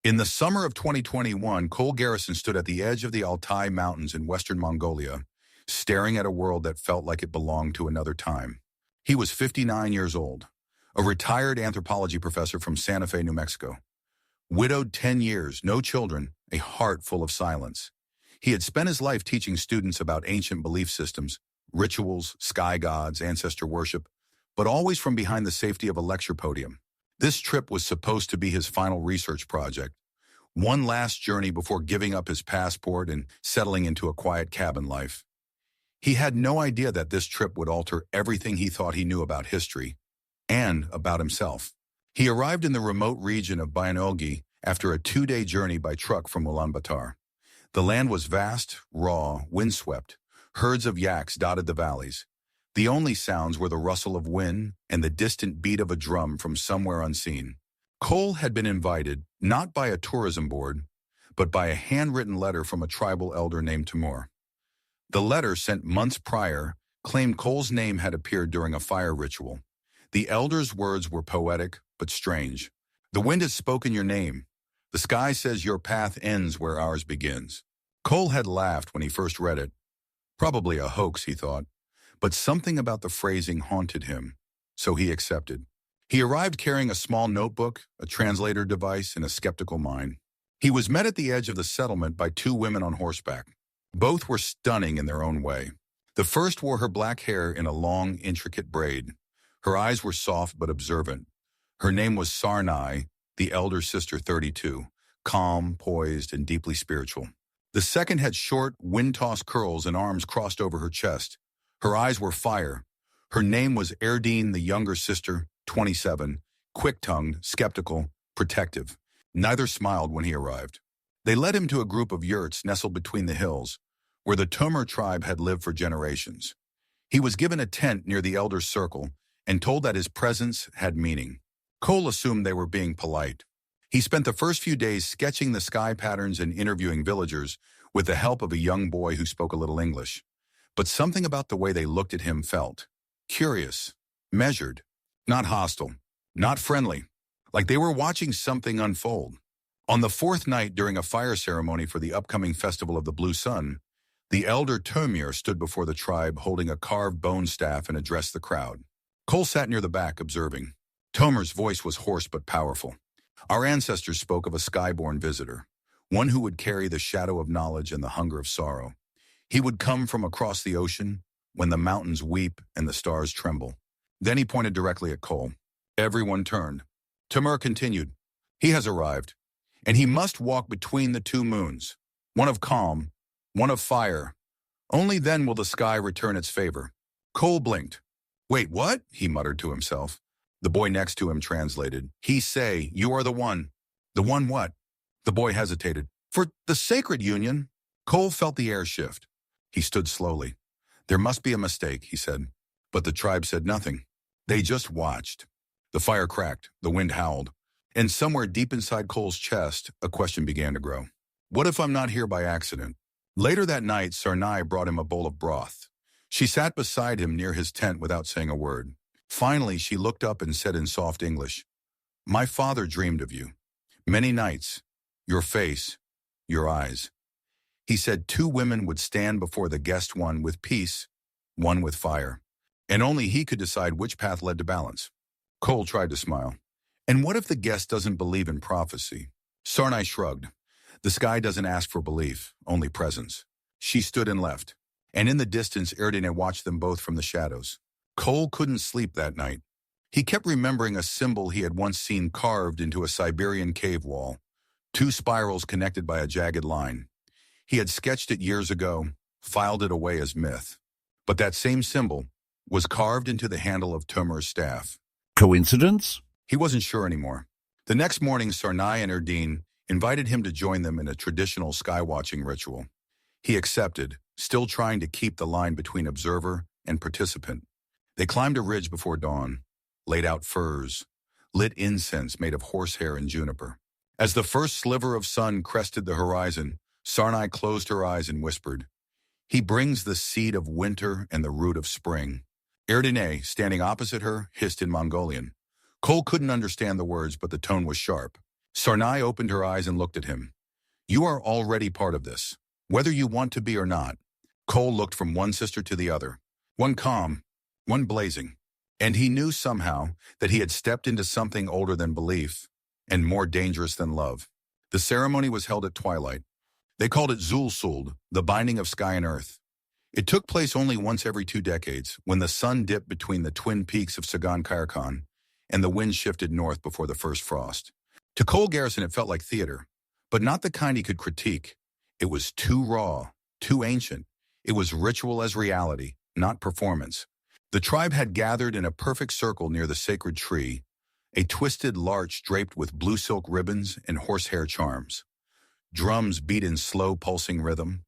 In the summer of 2021, Cole Garrison stood at the edge of the Altai Mountains in western Mongolia, staring at a world that felt like it belonged to another time. He was 59 years old, a retired anthropology professor from Santa Fe, New Mexico. Widowed 10 years, no children, a heart full of silence. He had spent his life teaching students about ancient belief systems, rituals, sky gods, ancestor worship, but always from behind the safety of a lecture podium. This trip was supposed to be his final research project, one last journey before giving up his passport and settling into a quiet cabin life. He had no idea that this trip would alter everything he thought he knew about history and about himself. He arrived in the remote region of Bayanolgi after a 2-day journey by truck from Ulaanbaatar. The land was vast, raw, windswept. Herds of yaks dotted the valleys. The only sounds were the rustle of wind and the distant beat of a drum from somewhere unseen. Cole had been invited, not by a tourism board, but by a handwritten letter from a tribal elder named Timur. The letter, sent months prior, claimed Cole's name had appeared during a fire ritual. The elder's words were poetic, but strange. "The wind has spoken your name. The sky says your path ends where ours begins." Cole had laughed when he first read it. Probably a hoax, he thought. But something about the phrasing haunted him, so he accepted. He arrived carrying a small notebook, a translator device, and a skeptical mind. He was met at the edge of the settlement by 2 women on horseback. Both were stunning in their own way. The first wore her black hair in a long, intricate braid. Her eyes were soft but observant. Her name was Sarnai, the elder sister 32, calm, poised, and deeply spiritual. The second had short, wind-tossed curls and arms crossed over her chest. Her eyes were fire. Her name was Erdine, the younger sister, 27, quick-tongued, skeptical, protective. Neither smiled when he arrived. They led him to a group of yurts nestled between the hills, where the Tumur tribe had lived for generations. He was given a tent near the elder's circle and told that his presence had meaning. Cole assumed they were being polite. He spent the first few days sketching the sky patterns and interviewing villagers with the help of a young boy who spoke a little English. But something about the way they looked at him felt curious, measured, not hostile, not friendly, like they were watching something unfold. On the 4th night during a fire ceremony for the upcoming Festival of the Blue Sun, the elder Tumur stood before the tribe holding a carved bone staff and addressed the crowd. Cole sat near the back, observing. Tumur's voice was hoarse but powerful. Our ancestors spoke of a skyborn visitor, one who would carry the shadow of knowledge and the hunger of sorrow. He would come from across the ocean when the mountains weep and the stars tremble. Then he pointed directly at Cole. Everyone turned. Tumur continued. He has arrived, and he must walk between the 2 moons, one of calm, one of fire. Only then will the sky return its favor. Cole blinked. Wait, what? He muttered to himself. The boy next to him translated. He say, you are the one. The one what? The boy hesitated. For the sacred union. Cole felt the air shift. He stood slowly. There must be a mistake, he said. But the tribe said nothing. They just watched. The fire cracked, the wind howled, and somewhere deep inside Cole's chest, a question began to grow. What if I'm not here by accident? Later that night, Sarnai brought him a bowl of broth. She sat beside him near his tent without saying a word. Finally, she looked up and said in soft English, My father dreamed of you. Many nights. Your face. Your eyes. He said 2 women would stand before the guest, one with peace, one with fire. And only he could decide which path led to balance. Cole tried to smile. And what if the guest doesn't believe in prophecy? Sarnai shrugged. The sky doesn't ask for belief, only presence. She stood and left. And in the distance, Erdine watched them both from the shadows. Cole couldn't sleep that night. He kept remembering a symbol he had once seen carved into a Siberian cave wall, 2 spirals connected by a jagged line. He had sketched it years ago, filed it away as myth. But that same symbol was carved into the handle of Tumur's staff. Coincidence? He wasn't sure anymore. The next morning, Sarnai and Erdine invited him to join them in a traditional skywatching ritual. He accepted, still trying to keep the line between observer and participant. They climbed a ridge before dawn, laid out furs, lit incense made of horsehair and juniper. As the first sliver of sun crested the horizon, Sarnai closed her eyes and whispered, He brings the seed of winter and the root of spring. Erdine, standing opposite her, hissed in Mongolian. Cole couldn't understand the words, but the tone was sharp. Sarnai opened her eyes and looked at him. You are already part of this, whether you want to be or not. Cole looked from one sister to the other, one calm, one blazing. And he knew somehow that he had stepped into something older than belief and more dangerous than love. The ceremony was held at twilight. They called it Zulsuld, the binding of sky and earth. It took place only once every 2 decades, when the sun dipped between the twin peaks of Sagan Khairkhan and the wind shifted north before the first frost. To Cole Garrison, it felt like theater, but not the kind he could critique. It was too raw, too ancient. It was ritual as reality, not performance. The tribe had gathered in a perfect circle near the sacred tree, a twisted larch draped with blue silk ribbons and horsehair charms. Drums beat in slow pulsing rhythm.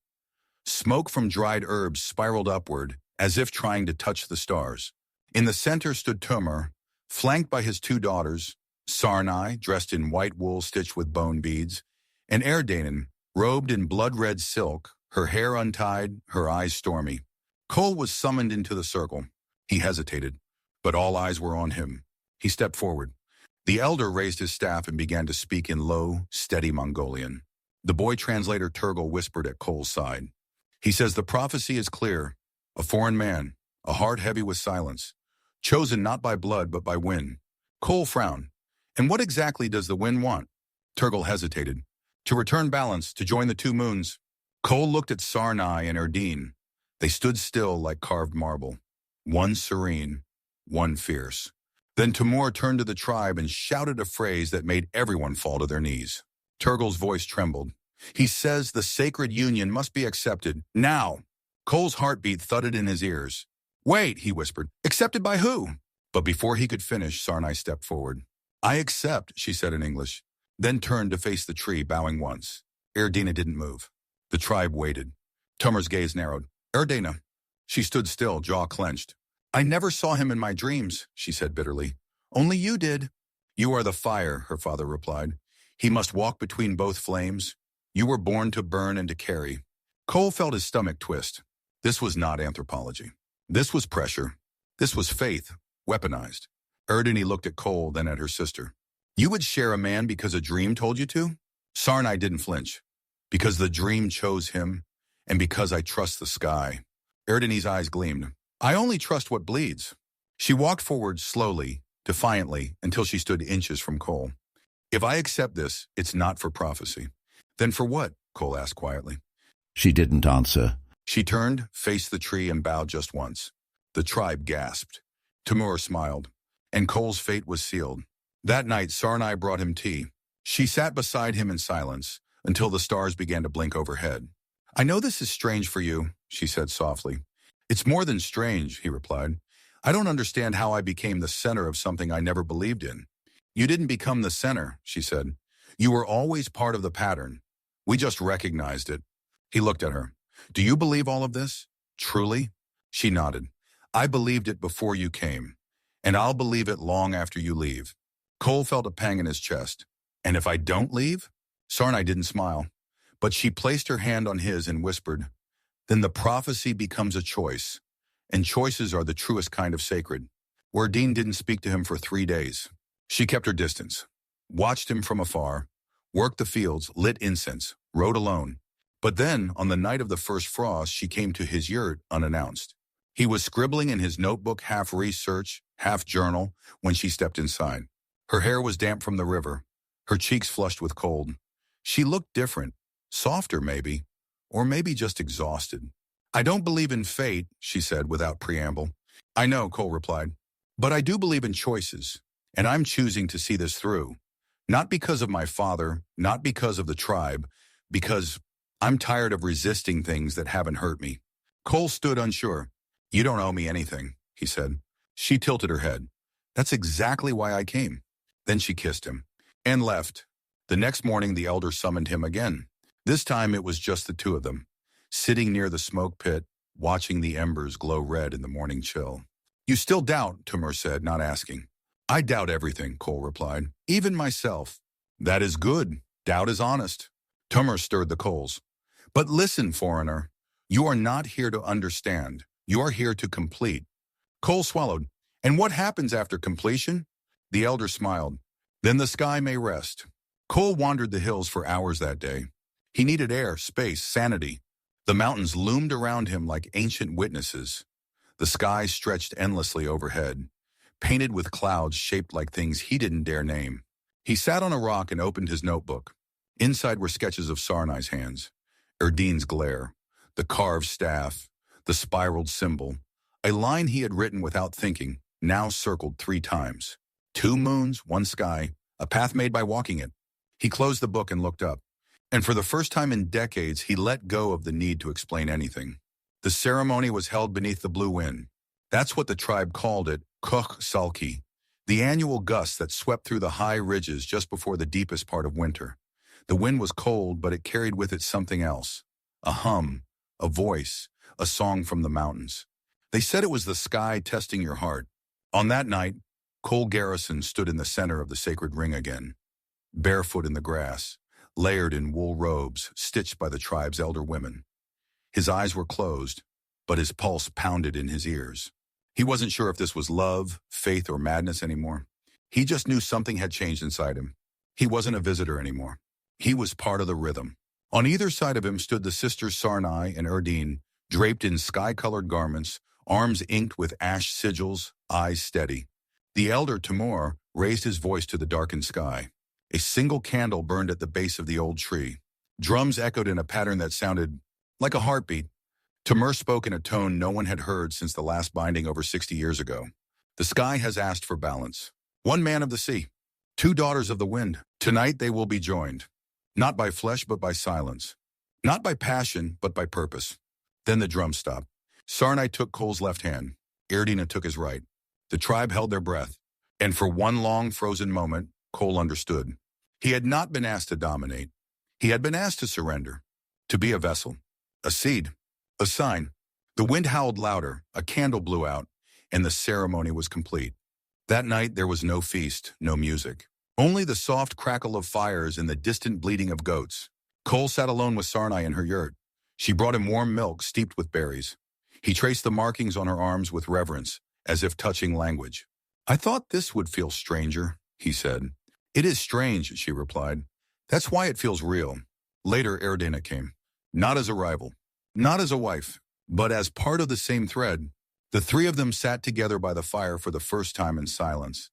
Smoke from dried herbs spiraled upward, as if trying to touch the stars. In the center stood Tumur, flanked by his 2 daughters, Sarnai, dressed in white wool stitched with bone beads, and Erdanen, robed in blood-red silk, her hair untied, her eyes stormy. Cole was summoned into the circle. He hesitated, but all eyes were on him. He stepped forward. The elder raised his staff and began to speak in low, steady Mongolian. The boy translator Turgle whispered at Cole's side. He says the prophecy is clear. A foreign man, a heart heavy with silence, chosen not by blood but by wind. Cole frowned. And what exactly does the wind want? Turgle hesitated. To return balance, to join the 2 moons. Cole looked at Sarnai and Erdine. They stood still like carved marble. One serene, one fierce. Then Tumur turned to the tribe and shouted a phrase that made everyone fall to their knees. Turgle's voice trembled. He says the sacred union must be accepted, now. Cole's heartbeat thudded in his ears. Wait, he whispered. Accepted by who? But before he could finish, Sarnai stepped forward. I accept, she said in English, then turned to face the tree, bowing once. Erdina didn't move. The tribe waited. Tumur's gaze narrowed. Erdina. She stood still, jaw clenched. I never saw him in my dreams, she said bitterly. Only you did. You are the fire, her father replied. He must walk between both flames. You were born to burn and to carry. Cole felt his stomach twist. This was not anthropology. This was pressure. This was faith, weaponized. Erdini looked at Cole, then at her sister. You would share a man because a dream told you to? Sarnai didn't flinch. Because the dream chose him, and because I trust the sky. Erdini's eyes gleamed. I only trust what bleeds. She walked forward slowly, defiantly, until she stood inches from Cole. If I accept this, it's not for prophecy. Then for what? Cole asked quietly. She didn't answer. She turned, faced the tree, and bowed just once. The tribe gasped. Tumur smiled, and Cole's fate was sealed. That night, Sarnai brought him tea. She sat beside him in silence until the stars began to blink overhead. I know this is strange for you, she said softly. It's more than strange, he replied. I don't understand how I became the center of something I never believed in. You didn't become the center, she said. You were always part of the pattern. We just recognized it. He looked at her. Do you believe all of this? Truly? She nodded. I believed it before you came, and I'll believe it long after you leave. Cole felt a pang in his chest. And if I don't leave? Sarnai didn't smile, but she placed her hand on his and whispered, then the prophecy becomes a choice, and choices are the truest kind of sacred. Wardine didn't speak to him for 3 days. She kept her distance, watched him from afar, worked the fields, lit incense, rode alone. But then, on the night of the first frost, she came to his yurt unannounced. He was scribbling in his notebook, half research, half journal, when she stepped inside. Her hair was damp from the river, her cheeks flushed with cold. She looked different, softer maybe, or maybe just exhausted. I don't believe in fate, she said without preamble. I know, Cole replied, but I do believe in choices, and I'm choosing to see this through. Not because of my father, not because of the tribe, because I'm tired of resisting things that haven't hurt me. Cole stood unsure. You don't owe me anything, he said. She tilted her head. That's exactly why I came. Then she kissed him and left. The next morning, the elder summoned him again. This time it was just the 2 of them, sitting near the smoke pit, watching the embers glow red in the morning chill. You still doubt, Tumur said, not asking. I doubt everything, Cole replied, even myself. That is good. Doubt is honest. Tumur stirred the coals. But listen, foreigner, you are not here to understand. You are here to complete. Cole swallowed. And what happens after completion? The elder smiled. Then the sky may rest. Cole wandered the hills for hours that day. He needed air, space, sanity. The mountains loomed around him like ancient witnesses. The sky stretched endlessly overhead, painted with clouds shaped like things he didn't dare name. He sat on a rock and opened his notebook. Inside were sketches of Sarnai's hands, Erdine's glare, the carved staff, the spiraled symbol, a line he had written without thinking, now circled 3 times. 2 moons, 1 sky, a path made by walking it. He closed the book and looked up. And for the first time in decades, he let go of the need to explain anything. The ceremony was held beneath the blue wind. That's what the tribe called it, Koch Salki, the annual gust that swept through the high ridges just before the deepest part of winter. The wind was cold, but it carried with it something else. A hum, a voice, a song from the mountains. They said it was the sky testing your heart. On that night, Cole Garrison stood in the center of the sacred ring again, barefoot in the grass, layered in wool robes stitched by the tribe's elder women. His eyes were closed, but his pulse pounded in his ears. He wasn't sure if this was love, faith, or madness anymore. He just knew something had changed inside him. He wasn't a visitor anymore. He was part of the rhythm. On either side of him stood the sisters Sarnai and Erdine, draped in sky-colored garments, arms inked with ash sigils, eyes steady. The elder Timur raised his voice to the darkened sky. A single candle burned at the base of the old tree. Drums echoed in a pattern that sounded like a heartbeat. Timur spoke in a tone no one had heard since the last binding over 60 years ago. The sky has asked for balance. 1 man of the sea, 2 daughters of the wind. Tonight they will be joined. Not by flesh, but by silence. Not by passion, but by purpose. Then the drum stopped. Sarnai took Cole's left hand. Erdina took his right. The tribe held their breath. And for one long, frozen moment, Cole understood. He had not been asked to dominate. He had been asked to surrender. To be a vessel. A seed. A sign. The wind howled louder, a candle blew out, and the ceremony was complete. That night there was no feast, no music. Only the soft crackle of fires and the distant bleating of goats. Cole sat alone with Sarnai in her yurt. She brought him warm milk steeped with berries. He traced the markings on her arms with reverence, as if touching language. "I thought this would feel stranger," he said. "It is strange," she replied. "That's why it feels real." Later, Erdina came. Not as a rival, not as a wife, but as part of the same thread. The 3 of them sat together by the fire for the first time in silence,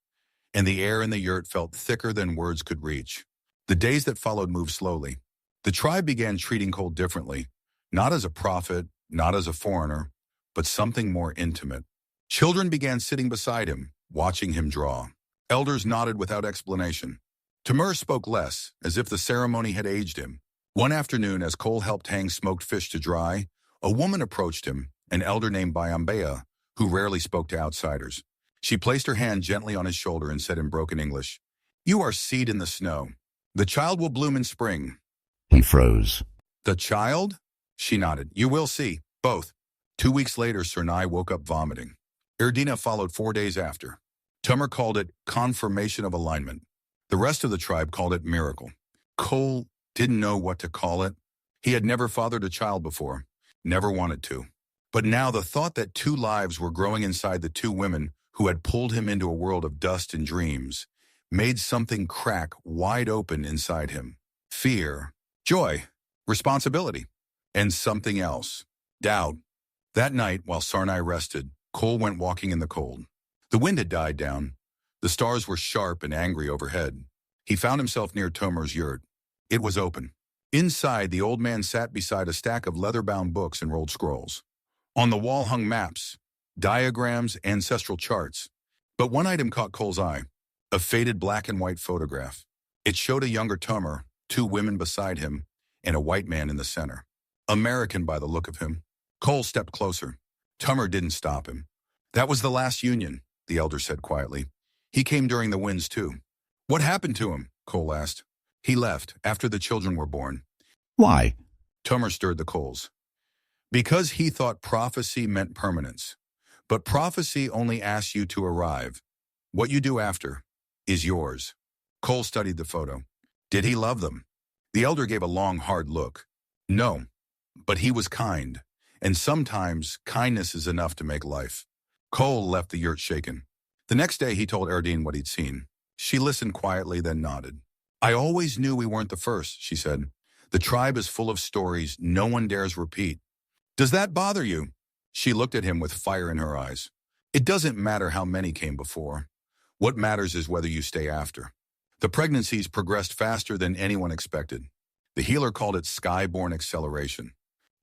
and the air in the yurt felt thicker than words could reach. The days that followed moved slowly. The tribe began treating Cole differently, not as a prophet, not as a foreigner, but something more intimate. Children began sitting beside him, watching him draw. Elders nodded without explanation. Timur spoke less, as if the ceremony had aged him. One afternoon, as Cole helped hang smoked fish to dry, a woman approached him, an elder named Bayambea, who rarely spoke to outsiders. She placed her hand gently on his shoulder and said in broken English, "You are seed in the snow. The child will bloom in spring." He froze. "The child?" She nodded. "You will see. Both." 2 weeks later, Sarnai woke up vomiting. Erdina followed 4 days after. Timur called it confirmation of alignment. The rest of the tribe called it miracle. Cole didn't know what to call it. He had never fathered a child before, never wanted to. But now the thought that 2 lives were growing inside the 2 women who had pulled him into a world of dust and dreams made something crack wide open inside him. Fear, joy, responsibility, and something else, doubt. That night, while Sarnai rested, Cole went walking in the cold. The wind had died down. The stars were sharp and angry overhead. He found himself near Timur's yurt. It was open. Inside, the old man sat beside a stack of leather-bound books and rolled scrolls. On the wall hung maps, diagrams, ancestral charts. But one item caught Cole's eye, a faded black and white photograph. It showed a younger Timur, 2 women beside him, and a white man in the center. American by the look of him. Cole stepped closer. Timur didn't stop him. "That was the last union," the elder said quietly. "He came during the winds too." "What happened to him?" Cole asked. "He left after the children were born." Why? Timur stirred the coals. "Because he thought prophecy meant permanence. But prophecy only asks you to arrive. What you do after is yours." Cole studied the photo. "Did he love them?" The elder gave a long, hard look. "No, but he was kind. And sometimes kindness is enough to make life." Cole left the yurt shaken. The next day he told Erdine what he'd seen. She listened quietly, then nodded. I always knew we weren't the first, she said. The tribe is full of stories no one dares repeat. Does that bother you? She looked at him with fire in her eyes. It doesn't matter how many came before. What matters is whether you stay after. The pregnancies progressed faster than anyone expected. The healer called it sky-born acceleration.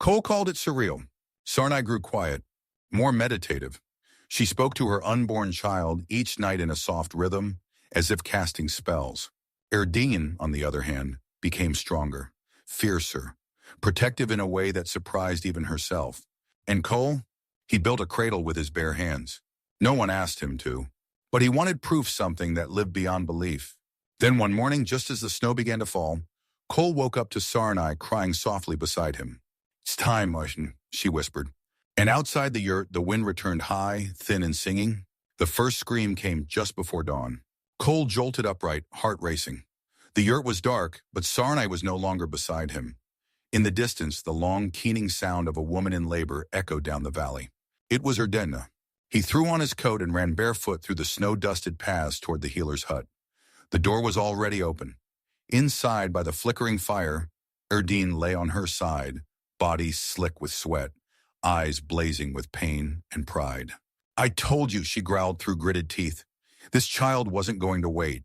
Cole called it surreal. Sarnai grew quiet, more meditative. She spoke to her unborn child each night in a soft rhythm, as if casting spells. Erdine, on the other hand, became stronger, fiercer, protective in a way that surprised even herself. And Cole? He built a cradle with his bare hands. No one asked him to, but he wanted proof something that lived beyond belief. Then one morning, just as the snow began to fall, Cole woke up to Sarnai crying softly beside him. It's time, Martian, she whispered. And outside the yurt, the wind returned high, thin and singing. The first scream came just before dawn. Cole jolted upright, heart racing. The yurt was dark, but Sarnai was no longer beside him. In the distance, the long, keening sound of a woman in labor echoed down the valley. It was Erdena. He threw on his coat and ran barefoot through the snow-dusted paths toward the healer's hut. The door was already open. Inside, by the flickering fire, Erdine lay on her side, body slick with sweat, eyes blazing with pain and pride. I told you, she growled through gritted teeth. This child wasn't going to wait.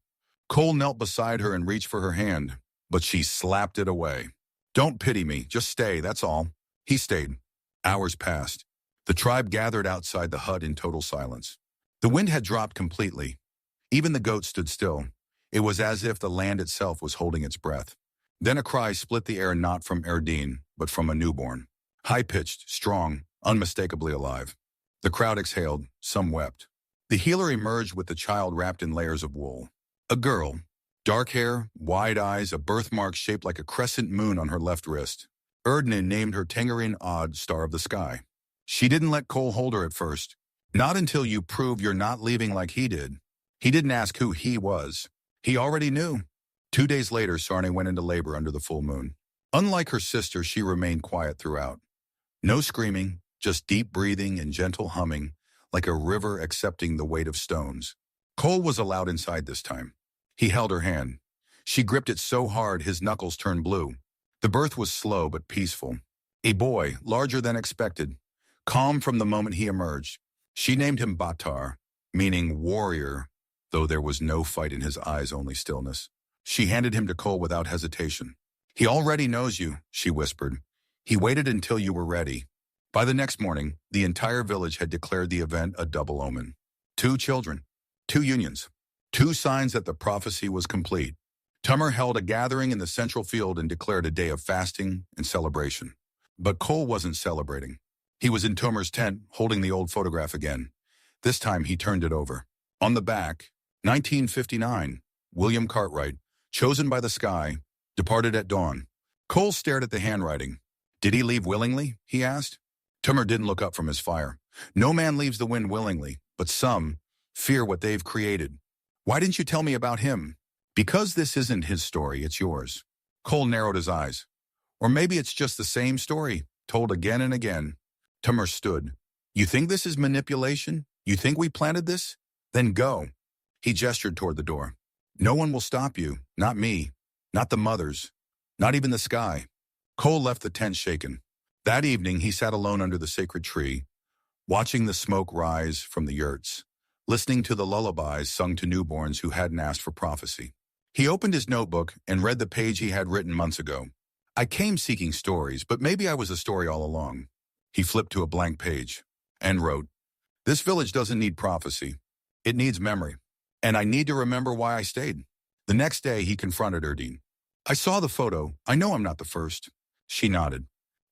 Cole knelt beside her and reached for her hand, but she slapped it away. Don't pity me, just stay, that's all. He stayed. Hours passed. The tribe gathered outside the hut in total silence. The wind had dropped completely. Even the goats stood still. It was as if the land itself was holding its breath. Then a cry split the air, not from Erdine, but from a newborn. High-pitched, strong, unmistakably alive. The crowd exhaled, some wept. The healer emerged with the child wrapped in layers of wool. A girl. Dark hair, wide eyes, a birthmark shaped like a crescent moon on her left wrist. Erdine named her Tengerin Odd, Star of the Sky. She didn't let Cole hold her at first. Not until you prove you're not leaving like he did. He didn't ask who he was. He already knew. 2 days later, Sarnai went into labor under the full moon. Unlike her sister, she remained quiet throughout. No screaming, just deep breathing and gentle humming, like a river accepting the weight of stones. Cole was allowed inside this time. He held her hand. She gripped it so hard his knuckles turned blue. The birth was slow but peaceful. A boy, larger than expected, calm from the moment he emerged. She named him Batar, meaning warrior, though there was no fight in his eyes, only stillness. She handed him to Cole without hesitation. He already knows you, she whispered. He waited until you were ready. By the next morning, the entire village had declared the event a double omen. 2 children, 2 unions, 2 signs that the prophecy was complete. Tummer held a gathering in the central field and declared a day of fasting and celebration. But Cole wasn't celebrating. He was in Tummer's tent, holding the old photograph again. This time he turned it over. On the back, 1959, William Cartwright, chosen by the sky, departed at dawn. Cole stared at the handwriting. Did he leave willingly? He asked. Tummer didn't look up from his fire. No man leaves the wind willingly, but some fear what they've created. Why didn't you tell me about him? Because this isn't his story, it's yours. Cole narrowed his eyes. Or maybe it's just the same story, told again and again. Tummer stood. You think this is manipulation? You think we planted this? Then go. He gestured toward the door. No one will stop you, not me, not the mothers, not even the sky. Cole left the tent shaken. That evening, he sat alone under the sacred tree, watching the smoke rise from the yurts, listening to the lullabies sung to newborns who hadn't asked for prophecy. He opened his notebook and read the page he had written months ago. I came seeking stories, but maybe I was a story all along. He flipped to a blank page and wrote, This village doesn't need prophecy. It needs memory. And I need to remember why I stayed. The next day, he confronted Erdine. I saw the photo. I know I'm not the first. She nodded.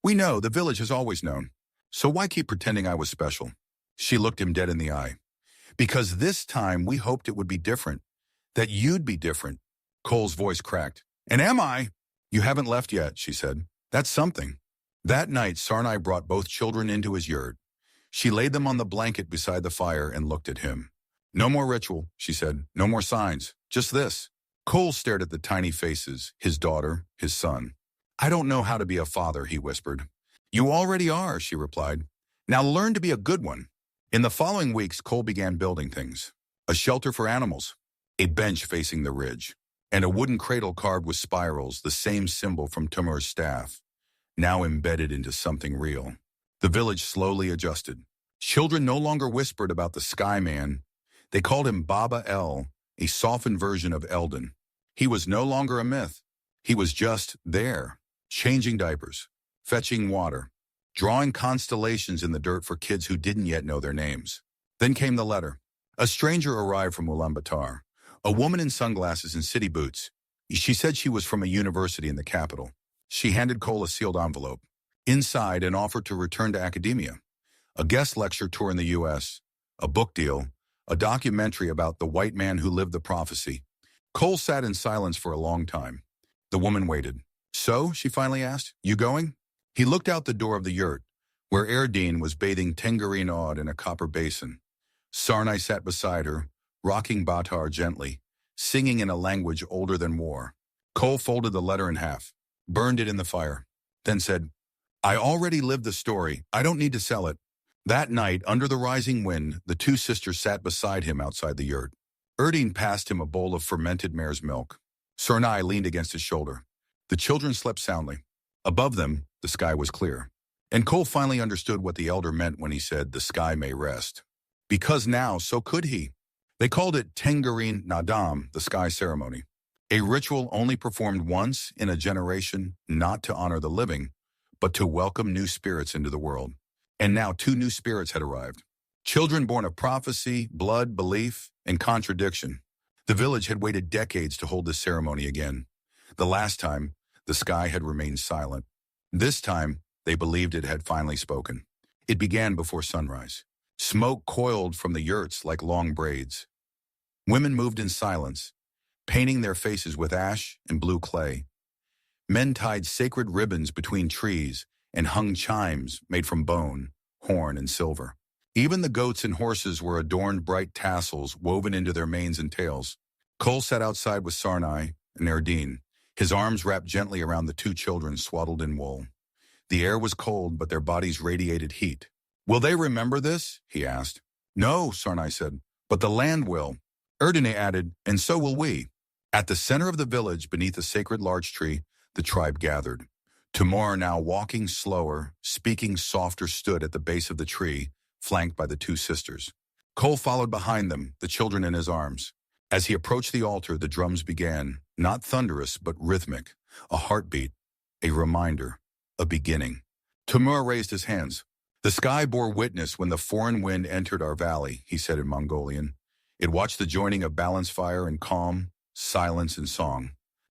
We know, the village has always known. So why keep pretending I was special? She looked him dead in the eye. Because this time we hoped it would be different. That you'd be different. Cole's voice cracked. And am I? You haven't left yet, she said. That's something. That night, Sarnai brought both children into his yurt. She laid them on the blanket beside the fire and looked at him. No more ritual, she said. No more signs. Just this. Cole stared at the tiny faces, his daughter, his son. I don't know how to be a father, he whispered. You already are, she replied. Now learn to be a good one. In the following weeks, Cole began building things. A shelter for animals. A bench facing the ridge. and a wooden cradle carved with spirals, the same symbol from Timur's staff, now embedded into something real. The village slowly adjusted. Children no longer whispered about the Sky Man. They called him Baba El, a softened version of Eldon. He was no longer a myth. He was just there, changing diapers, fetching water, drawing constellations in the dirt for kids who didn't yet know their names. Then came the letter. A stranger arrived from Ulaanbaatar, a woman in sunglasses and city boots. She said she was from a university in the capital. She handed Cole a sealed envelope. Inside, an offer to return to academia, a guest lecture tour in the U.S., a book deal, a documentary about the white man who lived the prophecy. Cole sat in silence for a long time. The woman waited. So, she finally asked, you going? He looked out the door of the yurt, where Erdine was bathing Tengarine Odd in a copper basin. Sarnai sat beside her, rocking Baatar gently, singing in a language older than war. Cole folded the letter in half, burned it in the fire, then said, I already lived the story. I don't need to sell it. That night, under the rising wind, the two sisters sat beside him outside the yurt. Erdine passed him a bowl of fermented mare's milk. Sarnai leaned against his shoulder. The children slept soundly. Above them, the sky was clear. And Cole finally understood what the elder meant when he said, the sky may rest. Because now, so could he. They called it Tengarine Nadam, the sky ceremony, a ritual only performed once in a generation, not to honor the living, but to welcome new spirits into the world. And now 2 new spirits had arrived. Children born of prophecy, blood, belief, and contradiction. The village had waited decades to hold this ceremony again. The last time, the sky had remained silent. This time, they believed it had finally spoken. It began before sunrise. Smoke coiled from the yurts like long braids. Women moved in silence, painting their faces with ash and blue clay. Men tied sacred ribbons between trees and hung chimes made from bone, horn, and silver. Even the goats and horses were adorned bright tassels woven into their manes and tails. Cole sat outside with Sarnai and Erdine, his arms wrapped gently around the 2 children swaddled in wool. The air was cold, but their bodies radiated heat. Will they remember this? He asked. No, Sarnai said, but the land will. Erdine added, and so will we. At the center of the village, beneath a sacred larch tree, the tribe gathered. Timur, now walking slower, speaking softer, stood at the base of the tree, flanked by the 2 sisters. Cole followed behind them, the children in his arms. As he approached the altar, the drums began, not thunderous, but rhythmic, a heartbeat, a reminder, a beginning. Timur raised his hands. The sky bore witness when the foreign wind entered our valley, he said in Mongolian. It watched the joining of balance fire and calm, silence and song.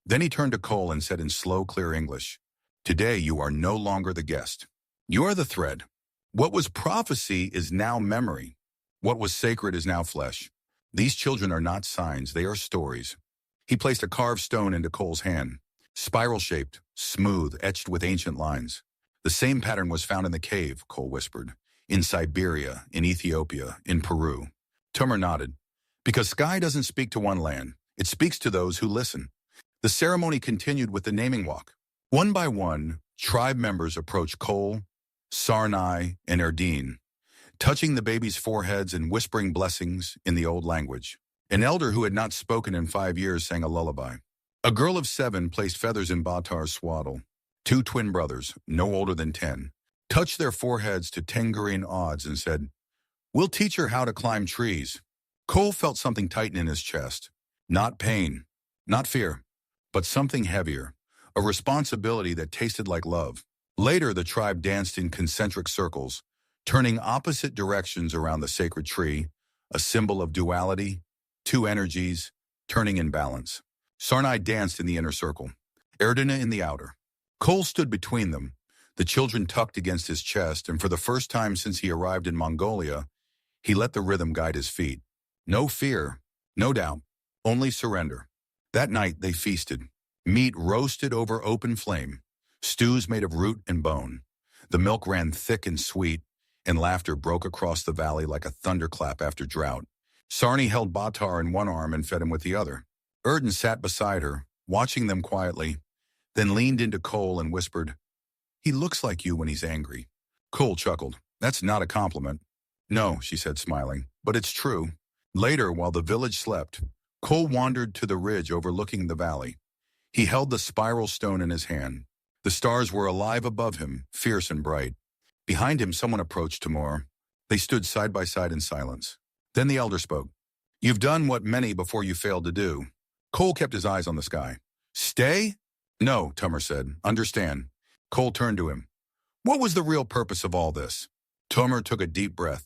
Then he turned to Cole and said in slow, clear English, today you are no longer the guest. You are the thread. What was prophecy is now memory. What was sacred is now flesh. These children are not signs, they are stories. He placed a carved stone into Cole's hand, spiral-shaped, smooth, etched with ancient lines. The same pattern was found in the cave, Cole whispered, in Siberia, in Ethiopia, in Peru. Timur nodded. Because sky doesn't speak to one land, it speaks to those who listen. The ceremony continued with the naming walk. One by one, tribe members approached Cole, Sarnai, and Erdine, touching the babies' foreheads and whispering blessings in the old language. An elder who had not spoken in 5 years sang a lullaby. A girl of 7 placed feathers in Baatar's swaddle. 2 twin brothers, no older than 10, touched their foreheads to Tengarine odds and said, we'll teach her how to climb trees. Cole felt something tighten in his chest. Not pain, not fear, but something heavier, a responsibility that tasted like love. Later, the tribe danced in concentric circles, turning opposite directions around the sacred tree, a symbol of duality, 2 energies, turning in balance. Sarnai danced in the inner circle, Erdine in the outer. Cole stood between them, the children tucked against his chest, and for the first time since he arrived in Mongolia, he let the rhythm guide his feet. No fear, no doubt, only surrender. That night they feasted. Meat roasted over open flame, stews made of root and bone. The milk ran thick and sweet, and laughter broke across the valley like a thunderclap after drought. Sarni held Baatar in one arm and fed him with the other. Erdin sat beside her, watching them quietly, then leaned into Cole and whispered, he looks like you when he's angry. Cole chuckled. That's not a compliment. No, she said, smiling, but it's true. Later, while the village slept, Cole wandered to the ridge overlooking the valley. He held the spiral stone in his hand. The stars were alive above him, fierce and bright. Behind him, someone approached Timur. They stood side by side in silence. Then the elder spoke. You've done what many before you failed to do. Cole kept his eyes on the sky. Stay? No, Timur said. Understand. Cole turned to him. What was the real purpose of all this? Timur took a deep breath.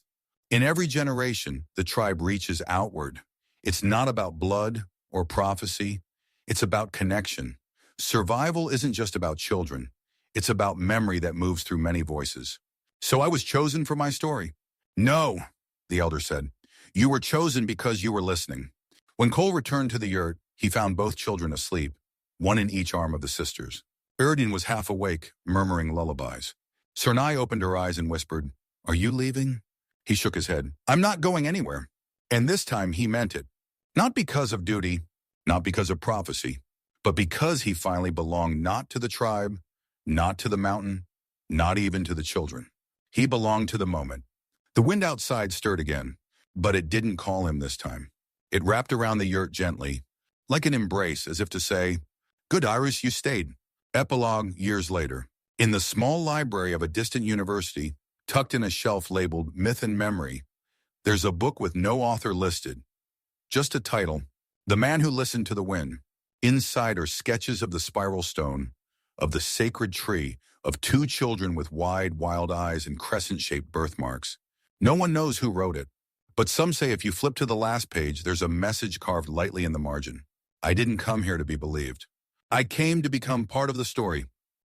In every generation, the tribe reaches outward. It's not about blood or prophecy. It's about connection. Survival isn't just about children. It's about memory that moves through many voices. So I was chosen for my story. No, the elder said. You were chosen because you were listening. When Cole returned to the yurt, he found both children asleep, one in each arm of the sisters. Erdin was half awake, murmuring lullabies. Sernai opened her eyes and whispered, Are you leaving? He shook his head. I'm not going anywhere. And this time he meant it. Not because of duty, not because of prophecy, but because he finally belonged not to the tribe, not to the mountain, not even to the children. He belonged to the moment. The wind outside stirred again, but it didn't call him this time. It wrapped around the yurt gently, like an embrace, as if to say, Good Iris, you stayed. Epilogue years later. In the small library of a distant university, tucked in a shelf labeled Myth and Memory, there's a book with no author listed. Just a title, The Man Who Listened to the Wind. Inside are sketches of the spiral stone, of the sacred tree, of two children with wide, wild eyes and crescent-shaped birthmarks. No one knows who wrote it, but some say if you flip to the last page, there's a message carved lightly in the margin. I didn't come here to be believed. I came to become part of the story.